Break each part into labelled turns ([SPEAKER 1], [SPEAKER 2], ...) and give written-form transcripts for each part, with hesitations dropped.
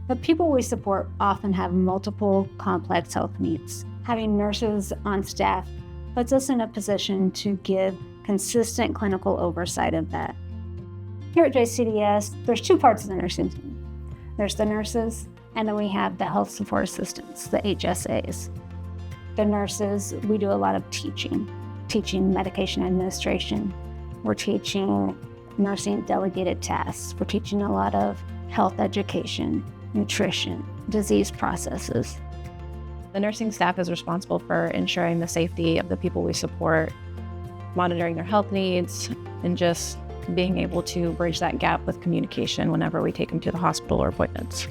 [SPEAKER 1] The people we support often have multiple complex health needs. Having nurses on staff puts us in a position to give consistent clinical oversight of that. Here at JCDS, there's two parts of the nursing team. There's the nurses, and then we have the health support assistants, the HSAs. The nurses, we do a lot of teaching medication administration. We're teaching nursing delegated tasks. We're teaching a lot of health education, nutrition, disease processes.
[SPEAKER 2] The nursing staff is responsible for ensuring the safety of the people we support, monitoring their health needs, and just being able to bridge that gap with communication whenever we take them to the hospital or appointments.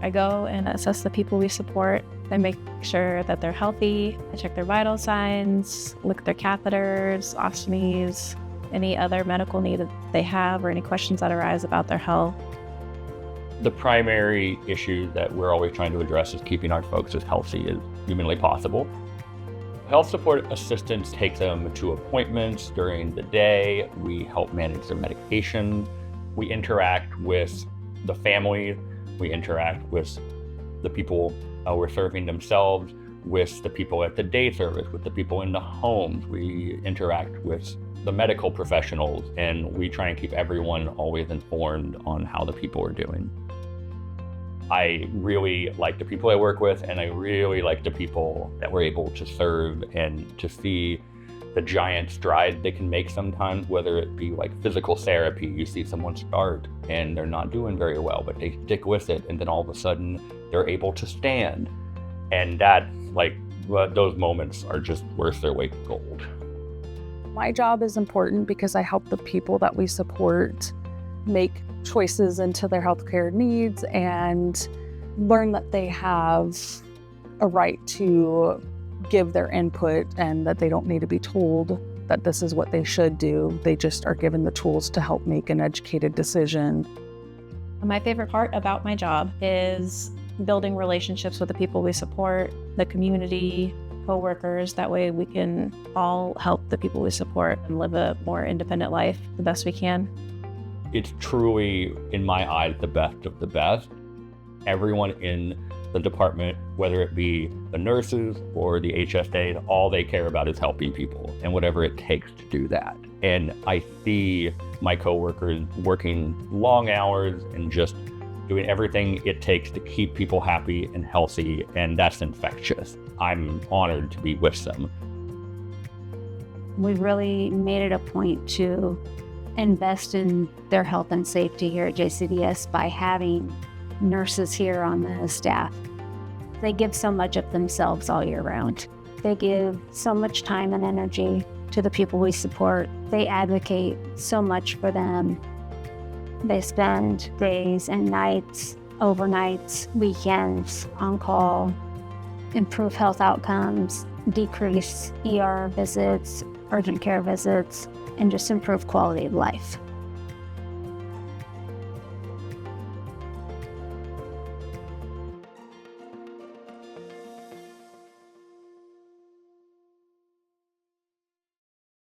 [SPEAKER 2] I go and assess the people we support. I make sure that they're healthy. I check their vital signs, look at their catheters, ostomies, any other medical need that they have or any questions that arise about their health.
[SPEAKER 3] The primary issue that we're always trying to address is keeping our folks as healthy as humanly possible. Health support assistants take them to appointments during the day. We help manage their medication. We interact with the family. We interact with the people we're serving themselves, with the people at the day service, with the people in the homes. We interact with the medical professionals, and we try and keep everyone always informed on how the people are doing. I really like the people I work with, and I really like the people that we're able to serve and to see the giant stride they can make sometimes, whether it be like physical therapy. You see someone start and they're not doing very well, but they stick with it, and then all of a sudden they're able to stand. And that, those moments are just worth their weight in gold.
[SPEAKER 4] My job is important because I help the people that we support make choices into their healthcare needs and learn that they have a right to give their input and that they don't need to be told that this is what they should do. They just are given the tools to help make an educated decision.
[SPEAKER 2] My favorite part about my job is building relationships with the people we support, the community, co-workers. That way we can all help the people we support and live a more independent life the best we can.
[SPEAKER 3] It's truly, in my eyes, the best of the best. Everyone in the department, whether it be the nurses or the HSAs, all they care about is helping people and whatever it takes to do that. And I see my coworkers working long hours and just doing everything it takes to keep people happy and healthy, and that's infectious. I'm honored to be with them.
[SPEAKER 1] We really made it a point to invest in their health and safety here at JCDS by having nurses here on the staff. They give so much of themselves all year round. They give so much time and energy to the people we support. They advocate so much for them. They spend days and nights, overnights, weekends on call, improve health outcomes, decrease ER visits, urgent care visits, and just improve quality of life.